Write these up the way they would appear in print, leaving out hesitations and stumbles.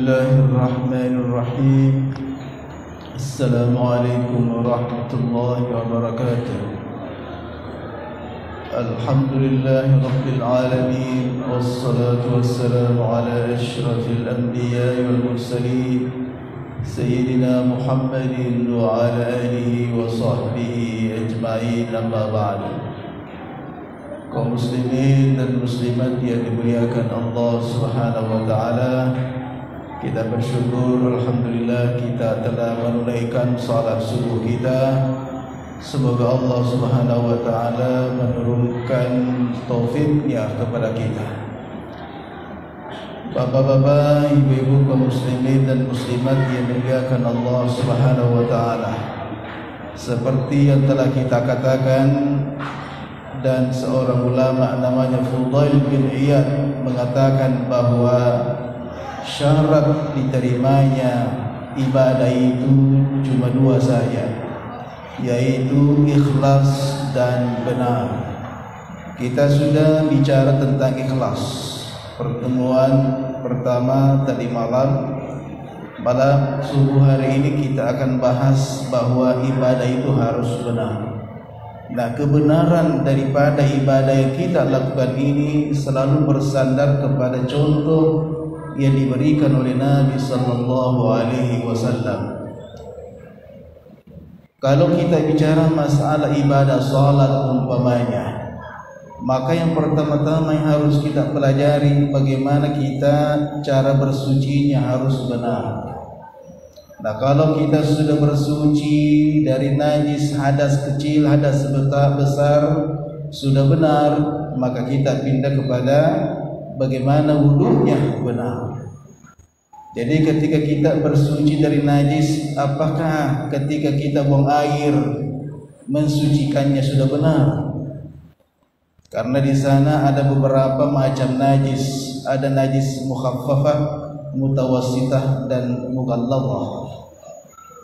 Bismillahirrahmanirrahim. Assalamualaikum warahmatullahi wabarakatuh. Alhamdulillahi rabbil alamin, wassalatu wassalamu ala asyrafil anbiya'i wal mursalin, Sayyidina Muhammadin wa ala alihi wa sahbihi ajma'in, amma ba'du. Kaum muslimin dan muslimat yang dimuliakan Allah Subhanahu wa taala, kita bersyukur alhamdulillah kita telah menunaikan salat subuh kita. Semoga Allah Subhanahu wa taala menurunkan taufiknya kepada kita. Bapak-bapak, ibu-ibu kaum muslimin dan muslimat yang dimuliakan Allah Subhanahu wa taala, seperti yang telah kita katakan, dan seorang ulama namanya Fudail bin Iyad mengatakan bahwa syarat diterimanya ibadah itu cuma dua saja, yaitu ikhlas dan benar. Kita sudah bicara tentang ikhlas pertemuan pertama tadi malam. Pada subuh hari ini kita akan bahas bahwa ibadah itu harus benar. Nah, kebenaran daripada ibadah yang kita lakukan ini selalu bersandar kepada contoh yang diberikan oleh Nabi sallallahu alaihi wasallam. Kalau kita bicara masalah ibadah salat umpamanya, maka yang pertama-tama yang harus kita pelajari bagaimana kita cara bersucinya harus benar. Nah, kalau kita sudah bersuci dari najis, hadas kecil, hadas besar sudah benar, maka kita pindah kepada bagaimana wudunya benar. Jadi ketika kita bersuci dari najis, apakah ketika kita buang air mensucikannya sudah benar? Karena di sana ada beberapa macam najis, ada najis mukhaffafah, mutawassitah dan mughalladhah.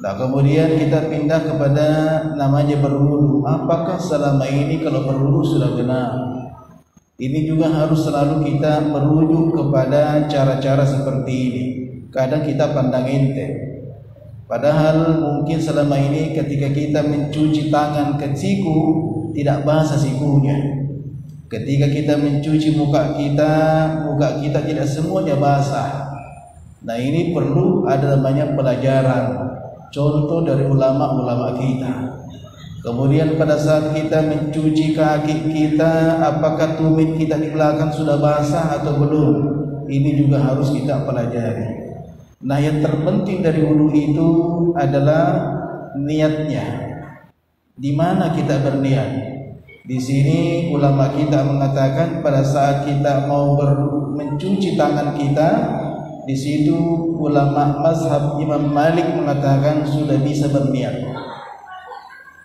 Nah, kemudian kita pindah kepada namanya berwudu. Apakah selama ini kalau berwudu sudah benar? Ini juga harus selalu kita merujuk kepada cara-cara seperti ini. Kadang kita pandang ente, padahal mungkin selama ini ketika kita mencuci tangan ke siku tidak basah sikunya. Ketika kita mencuci muka kita tidak semuanya basah. Nah, ini perlu ada namanya pelajaran, contoh dari ulama-ulama kita. Kemudian pada saat kita mencuci kaki kita, apakah tumit kita di belakang sudah basah atau belum? Ini juga harus kita pelajari. Nah, yang terpenting dari wudu itu adalah niatnya. Di mana kita berniat? Di sini ulama kita mengatakan pada saat kita mau mencuci tangan kita, di situ ulama mazhab Imam Malik mengatakan sudah bisa berniat.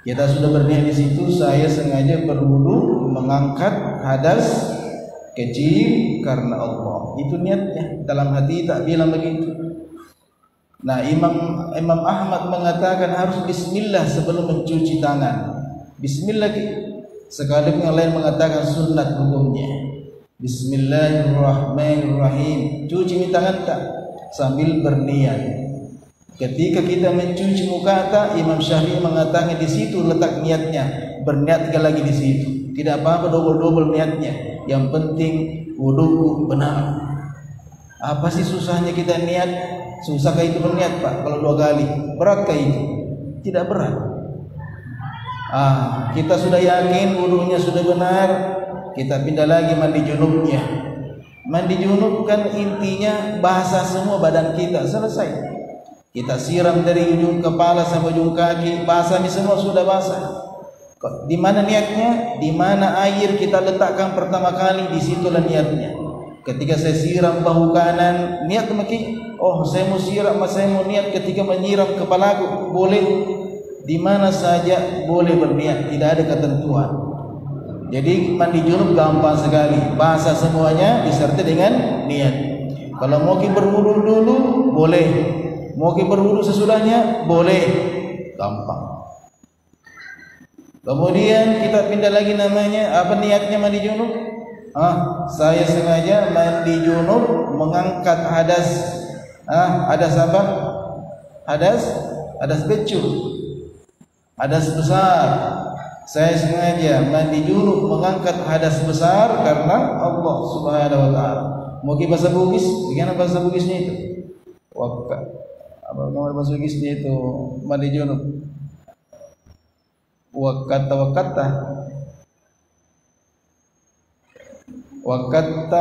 Kita sudah berniat di situ, saya sengaja berwudu mengangkat hadas kecil karena Allah. Itu niatnya, dalam hati tak bilang begitu. Nah, Imam Ahmad mengatakan harus bismillah sebelum mencuci tangan. Bismillah, sekalipun yang lain mengatakan sunat hukumnya. Bismillahirrahmanirrahim. Cuci tangan tak sambil berniat. Ketika kita mencuci muka tak, Imam Syafi'i mengatakan di situ letak niatnya. Berniat lagi di situ. Tidak apa-apa double niatnya. Yang penting wudu benar. Apa sih susahnya kita niat? Susahkah itu berniat, Pak? Kalau 2 kali, beratkah itu? Tidak berat. Kita sudah yakin wudunya sudah benar, kita pindah lagi mandi junubnya. Mandi junub kan intinya basah semua badan kita, selesai. Kita siram dari ujung kepala sampai ujung kaki, basah semua sudah basah. Di mana niatnya? Di mana air kita letakkan pertama kali, di situlah niatnya. Ketika saya siram bahu kanan, niat mungkin, saya mau siram, saya mau niat ketika menyiram kepalaku, boleh. Di mana saja boleh berniat, tidak ada ketentuan. Jadi mandi junub gampang sekali, basah semuanya disertai dengan niat. Kalau mau berwudu dulu boleh, mau berwudu sesudahnya boleh, gampang. Kemudian kita pindah lagi namanya apa niatnya mandi junub? Saya sengaja mandi junub mengangkat hadas Hadas apa? Hadas kecil, hadas besar. Saya sengaja mandi junub mengangkat hadas besar karena Allah Subhanahu wa taala. Mungkin bahasa Bugis, bagaimana bahasa Bugisnya itu? Apa bahasa Bugisnya itu mandi junub? Wakatta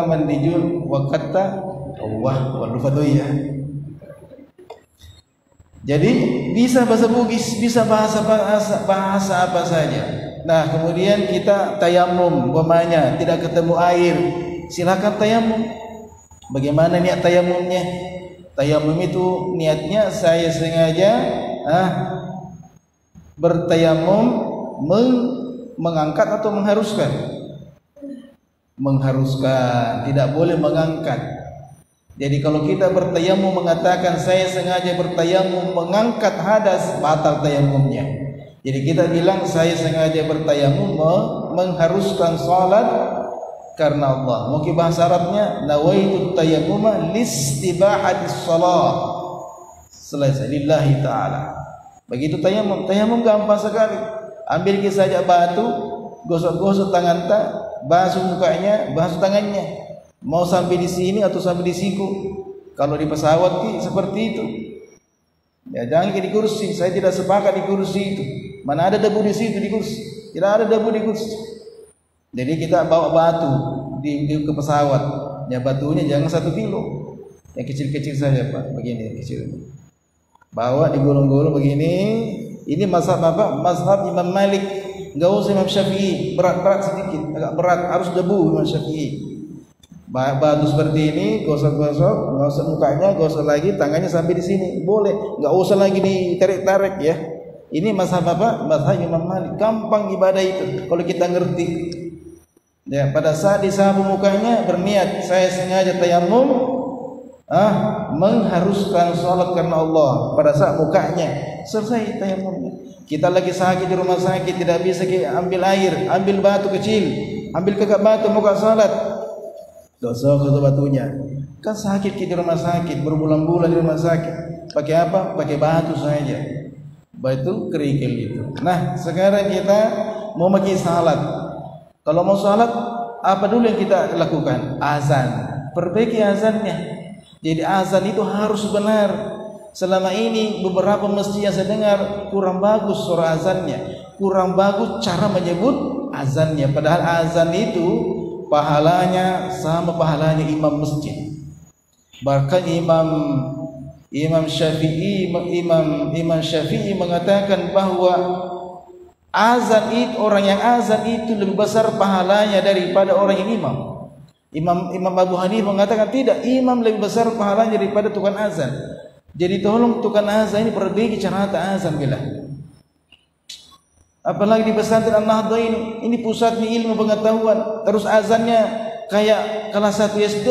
mandi junub, wakatta Allah lupa tuh ya. Jadi bisa bahasa Bugis, bisa bahasa apa saja. Nah, kemudian kita tayamum, umpamanya tidak ketemu air, silakan tayamum. Bagaimana niat tayamumnya? Tayamum itu niatnya saya sengaja bertayamum mengangkat atau mengharuskan. Mengharuskan, tidak boleh mengangkat. Jadi kalau kita bertayamum mengatakan saya sengaja bertayamum mengangkat hadas, batal tayamumnya. Jadi kita bilang saya sengaja bertayamum mengharuskan salat karena Allah. Mungkin bahasa Arabnya nawaitu tayammuma listibahatis shalah. Selesai lillahi taala. Begitu tayamum, tayamum gampang sekali. Ambil saja batu, gosok-gosok tangan, basuh mukanya, basuh tangannya. Mau sampai di sini atau sampai di siku. Kalau di pesawat seperti itu. Ya jangan di kursi. Saya tidak sepakat di kursi itu. Mana ada debu di situ di kursi? Tidak ada debu di kursi. Jadi kita bawa batu ke pesawat. Ya batunya jangan 1 kilo. Yang kecil-kecil saja Pak. Begini kecil. Bawa digulung-gulung begini. Ini mazhab apa? Mazhab Imam Malik. Enggak usah Imam Syafi'i. Berat-berat sedikit. Agak berat. Harus debu Imam Syafi'i. Batu seperti ini, gosok mukanya, gosok lagi tangannya sampai di sini, boleh, nggak usah lagi ditarik-tarik ya. Ini mazhab apa? Mazhab Imam Malik. Gampang ibadah itu kalau kita ngerti. Ya, pada saat disapu mukanya berniat saya sengaja tayamum, mengharuskan sholat karena Allah. Pada saat mukanya selesai tayamumnya. Kita lagi sakit di rumah sakit, tidak bisa ambil air, ambil batu kecil, ambil kakak batu muka sholat. Gosok batunya. Kan sakit di rumah sakit, berbulan-bulan di rumah sakit. Pakai apa? Pakai batu saja. Batu kerikil itu. Nah, sekarang kita mau pakai salat. Kalau mau salat, apa dulu yang kita lakukan? Azan. Perbaiki azannya. Jadi azan itu harus benar. Selama ini beberapa masjid yang saya dengar kurang bagus suara azannya, kurang bagus cara menyebut azannya. Padahal azan itu pahalanya sama pahalanya imam masjid. Bahkan Imam Syafi'i mengatakan bahwa azan itu, orang yang azan itu lebih besar pahalanya daripada orang yang imam. Imam Abu Hanifah mengatakan tidak, imam lebih besar pahalanya daripada tukang azan. Jadi tolong tukang azan ini perbaiki cara azan bila. Apalagi di pesantren An-Nahdha ini pusatnya ilmu pengetahuan, terus azannya kayak kelas 1 SD,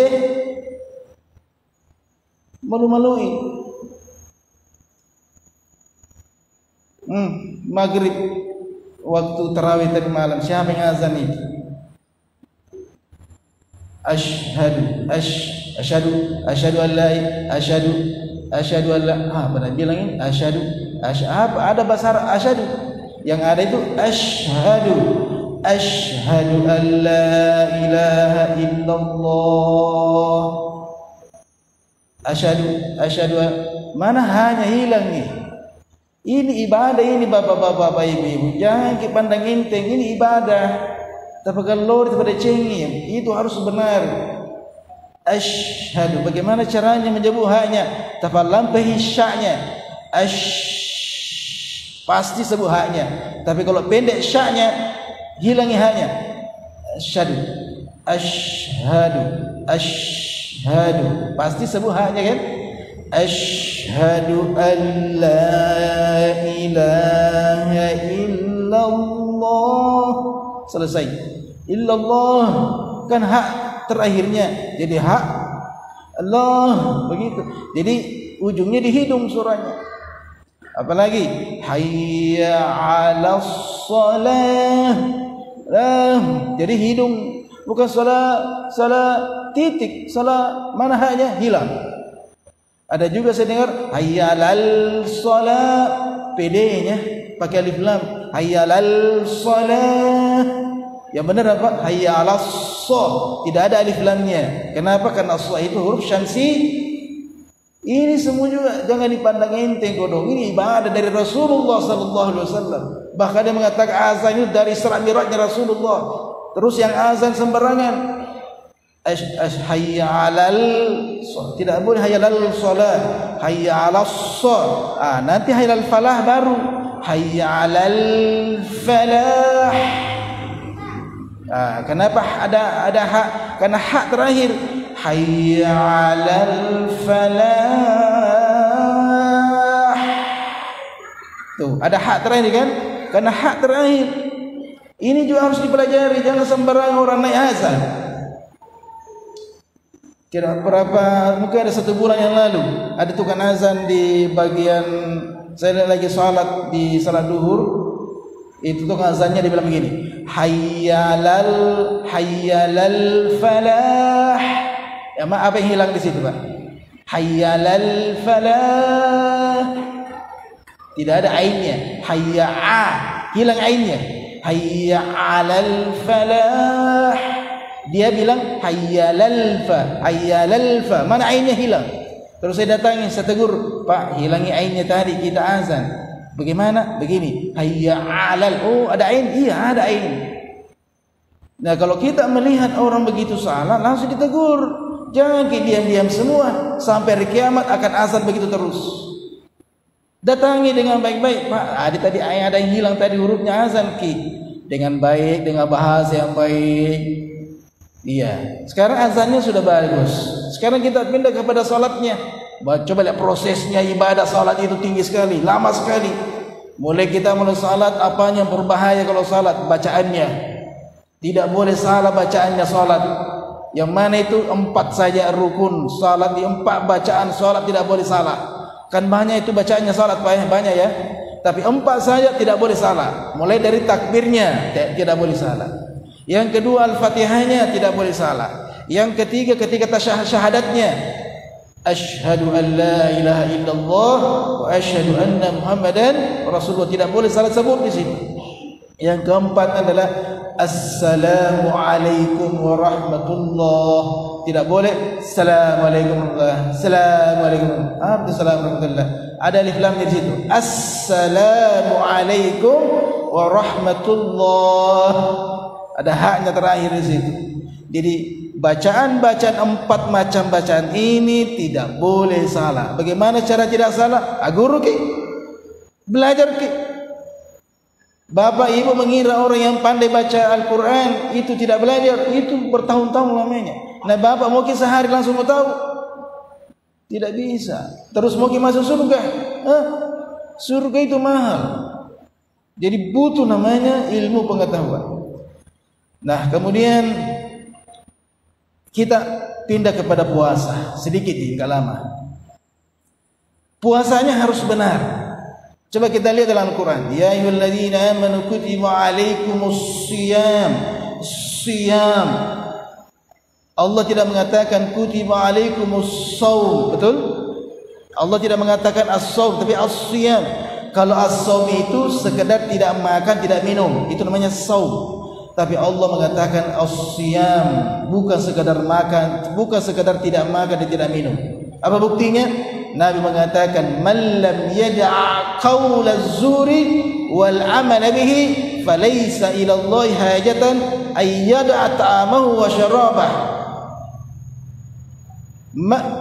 malu-maluin. Maghrib waktu tarawih tadi malam, siapa yang azan itu? Asyhadu an la benar bilangin asyhadu ada bahasa Arab asyhadu. Yang ada itu asyhadu an la ilaha illallah. Asyhadu mana hanya hilang nih. Ini ibadah ini bapak-bapak, ibu-ibu. Jangan dipandang enteng, ini ibadah. Tapi kalau daripada cengeng, itu harus benar. Asyhadu. Bagaimana caranya menjebuk haknya? Tafallampahi sya'nya. Pasti sebut haknya. Tapi kalau pendek sya'nya, hilangi haknya. Asyhadu. Pasti sebut haknya kan? Asyhadu an la ilaha illallah. Selesai. Illallah kan hak terakhirnya. Jadi hak Allah begitu. Jadi ujungnya di hidung surahnya. Apalagi hayya 'alas shalah. Jadi hidung, bukan salat titik, salat mana haknya hilang. Ada juga saya dengar hayyalal shalah, PD-nya pakai alif lam, hayyalal shalah. Yang benar apa? Hayyalas shalah, tidak ada alif lamnya. Kenapa? Karena shalah itu huruf syamsi. Ini semua juga jangan dipandang enteng kodong. Ini ibadah dari Rasulullah sallallahu alaihi wasallam. Bahkan dia mengatakan azan itu dari Isra Mi'rajnya Rasulullah. Terus yang azan sembarangan. Hayya 'alal shalah. Tidak boleh hayya 'alal shalah. Hayya 'alas shalah. Nanti hayya 'alal falah baru. Hayya 'alal falah. Kenapa ada hak? Karena hak terakhir. Hayya 'alal falah. Tuh, ada hak terakhir kan? Karena hak terakhir. Ini juga harus dipelajari, jangan sembarang orang naik azan. Kira berapa, mungkin ada 1 bulan yang lalu, ada tukang azan di bagian saya lagi salat di salat duhur. Itu tukang azannya dia bilang begini, hayyalal falah. Ya, apa yang hilang di situ, Pak? Hayyalal falah. Tidak ada ainnya. Hayya'a, hilang ainnya. Hayya 'alal falah. Dia bilang hayyalal fa. Hayyalal fa. Mana ainnya hilang? Terus saya datangi, saya tegur, Pak, hilangi ainnya tadi kita azan. Bagaimana? Begini. Hayya 'alal. Oh, ada ain? Iya, ada ain. Nah, kalau kita melihat orang begitu salah, langsung ditegur. Jangan diam-diam semua sampai hari kiamat akan azan begitu terus. Datangi dengan baik-baik, Pak. Tadi ada yang hilang tadi hurufnya azan ki. Dengan baik, dengan bahasa yang baik. Iya. Sekarang azannya sudah bagus. Sekarang kita pindah kepada salatnya. Coba lihat prosesnya ibadah salat itu tinggi sekali, lama sekali. Mulai salat, apanya yang berbahaya kalau salat? Bacaannya. Tidak boleh salah bacaannya salat. Yang mana itu 4 saja rukun salat, di 4 bacaan salat tidak boleh salah. Kan banyak itu bacaannya salat, banyak ya. Tapi 4 saja tidak boleh salah. Mulai dari takbirnya tidak boleh salah. Yang kedua al-fatihahnya tidak boleh salah. Yang ketiga ketika syahadatnya, asyhadu an la ilaha illallah wa asyhadu anna muhammadan rasulullah, tidak boleh salah sebut di sini. Yang keempat adalah assalamu alaikum warahmatullah. Tidak boleh assalamualaikum warahmatullah. Assalamualaikum. Warahmatullah. Ada alif lam di situ. Assalamu alaikum warahmatullah. Ada haknya terakhir di situ. Jadi bacaan-bacaan 4 macam bacaan ini tidak boleh salah. Bagaimana cara tidak salah? Guru ki, belajar ki. Bapak ibu mengira orang yang pandai baca Al-Quran itu tidak belajar, itu bertahun-tahun lamanya. Nah, bapak mau sehari langsung mau tahu? Tidak bisa. Terus mau masuk surga? Surga itu mahal. Jadi butuh namanya ilmu pengetahuan. Nah, kemudian kita pindah kepada puasa. Sedikit tidak lama. Puasanya harus benar. Coba kita lihat dalam Al-Quran. Ya ayyuhalladzina amanu kutiba alaikumus siyam. Siyam. Allah tidak mengatakan kutiba alaikumus shaum. Betul? Allah tidak mengatakan as-shaum, tapi as-siyam. Kalau as-shaum itu sekedar tidak makan, tidak minum, itu namanya shaum. Tapi Allah mengatakan as-siyam, bukan sekedar makan, bukan sekedar tidak makan dan tidak minum. Apa buktinya? Nabi mengatakan man lam yad'a qaula az-zuri wal 'amala bihi falaysa ila Allah hajatan ay yad'a ta'amahu wa syarabah.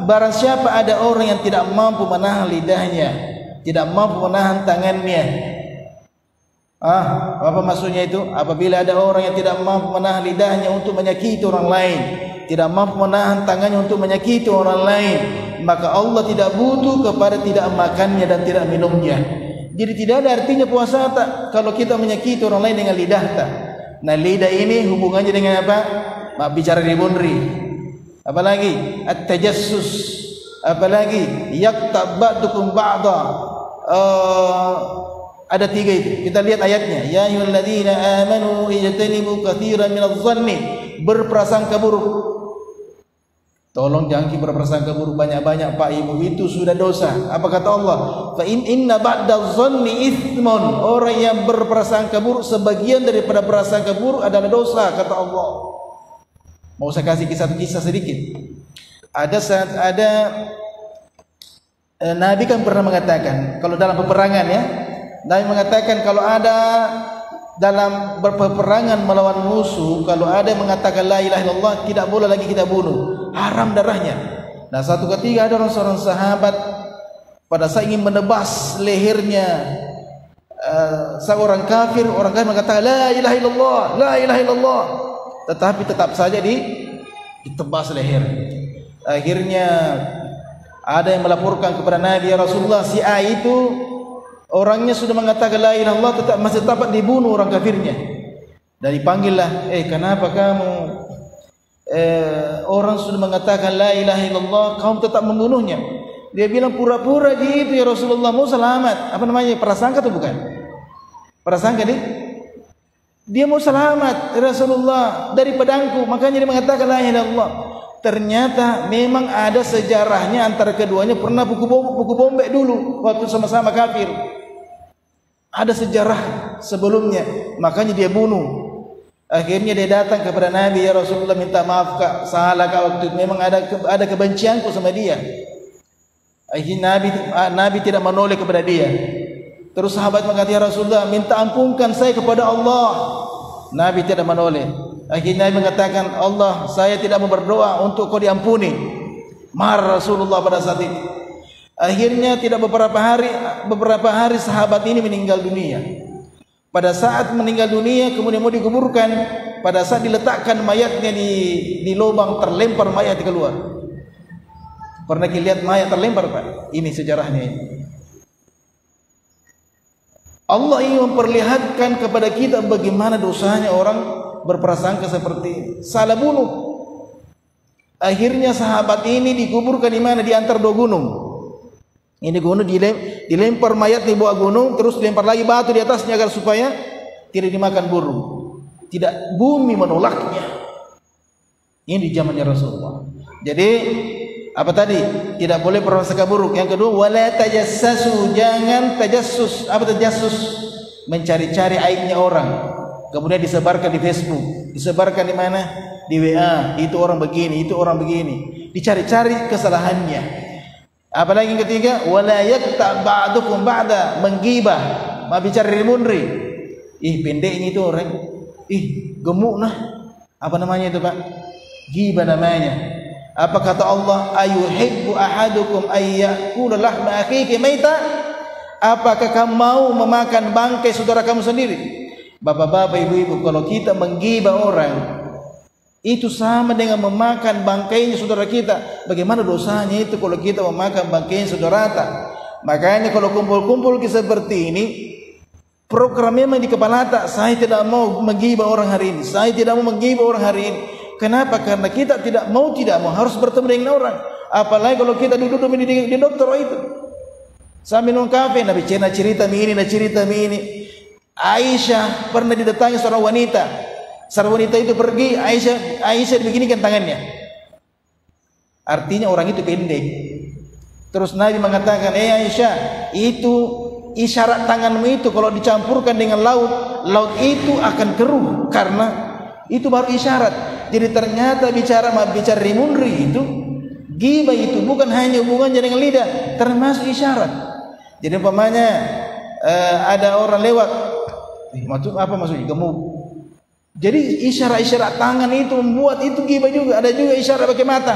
Barang siapa ada orang yang tidak mampu menahan lidahnya, tidak mampu menahan tangannya. Apa maksudnya itu? Apabila ada orang yang tidak mampu menahan lidahnya untuk menyakiti orang lain, tidak mampu menahan tangannya untuk menyakiti orang lain, maka Allah tidak butuh kepada tidak makannya dan tidak minumnya. Jadi tidak ada artinya puasa tak kalau kita menyakiti orang lain dengan lidah tak. Nah, lidah ini hubungannya dengan apa? Bicara ribunri. Apalagi at-tajassus. Apalagi yaqtab ba'dukum ba'da. Ada 3 itu. Kita lihat ayatnya. Ya ayyuhalladzina amanu ijtanibu katsiran minadh-dhanni. Berprasangka buruk. Tolong jangan kita berprasangka buruk banyak-banyak Pak Ibu, itu sudah dosa. Apa kata Allah? Fa inna ba'da dhanni itsmun. Orang yang berprasangka buruk, sebagian daripada prasangka buruk adalah dosa, kata Allah. Mau saya kasih kisah sedikit. Ada Nabi kan pernah mengatakan, kalau dalam peperangan ya, Nabi mengatakan kalau ada dalam berpeperangan melawan musuh, kalau ada yang mengatakan la ilaha illallah, tidak boleh lagi kita bunuh, haram darahnya. Nah, satu ketika ada seorang sahabat pada saat ingin menebas lehernya seorang kafir, orang kafir mengatakan la ilaha illallah, la ilaha illallah, tetapi tetap saja ditebas leher. Akhirnya ada yang melaporkan kepada Nabi, ya Rasulullah, si A itu orangnya sudah mengatakan la ilaha illallah, masih tetap dibunuh orang kafirnya. Dan dipanggillah, kenapa kamu orang sudah mengatakan la ilaha illallah, kamu tetap membunuhnya? Dia bilang pura-pura gitu, ya Rasulullah, mau selamat. Apa namanya, prasangka atau bukan? Prasangka dia mau selamat, ya Rasulullah, dari pedangku, makanya dia mengatakan la ilaha illallah. Ternyata memang ada sejarahnya antara keduanya pernah buku bombek dulu waktu sama-sama kafir. Ada sejarah sebelumnya, makanya dia bunuh. Akhirnya dia datang kepada Nabi, ya Rasulullah, minta maaf Kak, salah Kak, waktu itu memang ada kebencianku sama dia. Akhirnya Nabi tidak menoleh kepada dia. Terus sahabat mengatakan, ya Rasulullah, minta ampunkan saya kepada Allah. Nabi tidak menoleh. Akhirnya Nabi mengatakan, Allah, saya tidak mau berdoa untuk kau diampuni. Marah Rasulullah pada saat itu. Akhirnya tidak beberapa hari sahabat ini meninggal dunia. Pada saat meninggal dunia, kemudian mau dikuburkan, pada saat diletakkan mayatnya di lubang, terlempar mayat keluar. Pernah lihat mayat terlempar, Pak? Ini sejarahnya ini. Allah ingin memperlihatkan kepada kita bagaimana dosanya orang berprasangka seperti salah bunuh. Akhirnya sahabat ini dikuburkan di mana? Di antara dua gunung. Ini gunung dilempar mayat di bawah gunung, terus dilempar lagi batu di atasnya agar supaya tidak dimakan burung. Tidak, bumi menolaknya. Ini di zamannya Rasulullah. Jadi apa tadi? Tidak boleh berprasangka buruk. Yang kedua, wala tajassasu, jangan tajassus. Apa tajassus? Mencari-cari aibnya orang, kemudian disebarkan di Facebook, disebarkan di mana? Di WA. Itu orang begini, itu orang begini. Dicari-cari kesalahannya. Apalagi yang ketiga, wala yakta ba'dukum ba'da, menggibah, bicara rimunri. Pendeknya itu orang. Gemuk nah. Apa namanya itu, Pak? Gibah namanya. Apa kata Allah? Ayuhibbu ahadukum ayyakula lahma akhihi maita? Apakah kamu mau memakan bangkai saudara kamu sendiri? Bapak-bapak, ibu-ibu, kalau kita menggibah orang, itu sama dengan memakan bangkainya saudara kita. Bagaimana dosanya itu kalau kita memakan bangkainya saudara kita? Makanya kalau kumpul-kumpul seperti ini, program memang di kepala tak, saya tidak mau menggibah orang hari ini, saya tidak mau menggibah orang hari ini. Kenapa? Karena kita tidak mau harus bertemu dengan orang. Apalagi kalau kita duduk di dokter itu sambil minum kafe, nabi cerita ini. Aisyah pernah didatangi seorang wanita. Seorang wanita itu pergi, Aisyah beginikan tangannya. Artinya orang itu pendek. Terus Nabi mengatakan, Aisyah, itu isyarat tanganmu itu kalau dicampurkan dengan laut itu akan keruh, karena itu baru isyarat. Jadi ternyata bicara rimunri itu, ghibah itu bukan hanya hubungannya dengan lidah, termasuk isyarat. Jadi umpamanya ada orang lewat, apa maksudnya? Gemuk. Jadi isyarat-isyarat tangan itu membuat itu ghibah juga. Ada juga isyarat pakai mata.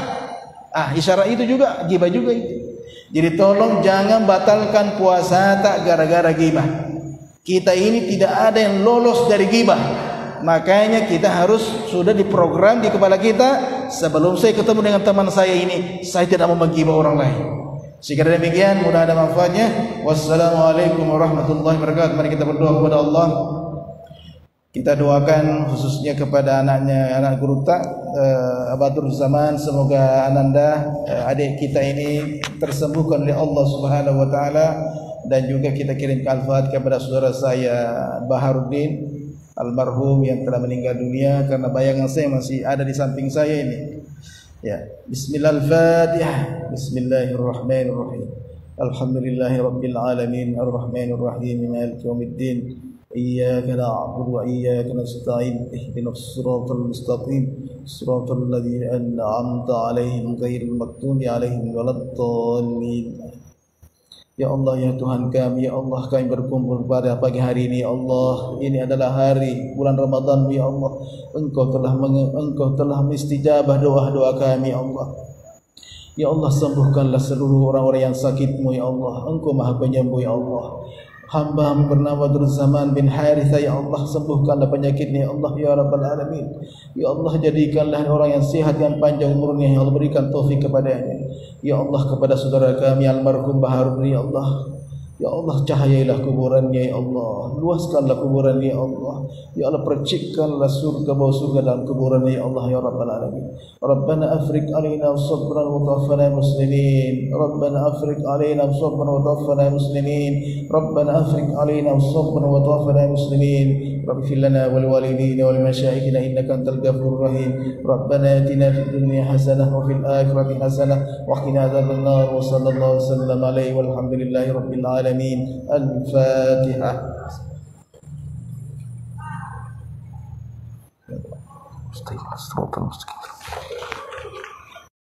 Isyarat itu juga ghibah juga itu. Jadi tolong jangan batalkan puasa tak gara-gara ghibah. Kita ini tidak ada yang lolos dari ghibah. Makanya kita harus sudah diprogram di kepala kita, sebelum saya ketemu dengan teman saya ini, saya tidak mau menggibah orang lain. Sekiranya demikian, mudah ada manfaatnya. Wassalamualaikum warahmatullahi wabarakatuh. Mari kita berdoa kepada Allah. Kita doakan khususnya kepada anak guru tak, Abadur Zaman, semoga Ananda, adik kita ini tersembuhkan oleh Allah Subhanahu wa taala, dan juga kita kirim al-Fatihah kepada saudara saya Baharuddin almarhum yang telah meninggal dunia, karena bayangan saya masih ada di samping saya ini. Ya, Bismillahirrahmanirrahim. Bismillahirrahmanirrahim. Alhamdulillahirabbil alamin arrahmanir rahim maliki yaumiddin. Iyyaka na'budu wa iyyaka nasta'in. Ihdinas siratal mustaqim. Siratal ladzina an'amta 'alaihim ghairil maghdubi 'alaihim waladdallin. Ya Allah, ya Tuhan kami, ya Allah, kami berkumpul pada pagi hari ini, ya Allah. Ini adalah hari bulan Ramadan, ya Allah. Engkau telah mengistijabah doa-doa kami, ya Allah. Ya Allah, sembuhkanlah seluruh orang-orang yang sakitmu, ya Allah. Engkau Maha Penyembuh, ya Allah. Hamba-Mu bernama Durzaman bin Haritha, ya Allah, sembuhkanlah penyakitnya, ya Allah, ya Rabbal Alamin. Ya Allah, jadikanlah orang yang sehat, yang panjang umurnya, ya Allah, berikan taufik kepadanya. Ya Allah, kepada saudara kami almarhum Baharudin, ya Allah, ya Allah, cahayailah kuburannya, ya Allah, luaskanlah kuburannya, ya Allah, ya Allah, percikkanlah surga, bau surga dalam kuburannya, ya Allah, ya Rabbal Alamin. Rabbana afrik alaina sabran wa tawaffana muslimin. Rabbana afrik alaina sabran wa tawaffana muslimin. Rabbana afrik alaina sabran wa tawaffana muslimin. Rabbana lana wal walidina wal masyayikhina innaka antal ghafurur rahim. Rabbana atina fid dunya hasanah wa fil akhirati hasanah wa qina adzabannar. Wa sallallahu wasallam alaihi walhamdulillahi rabbil alamin. Al-Fatihah. Astagfirullahaladzim.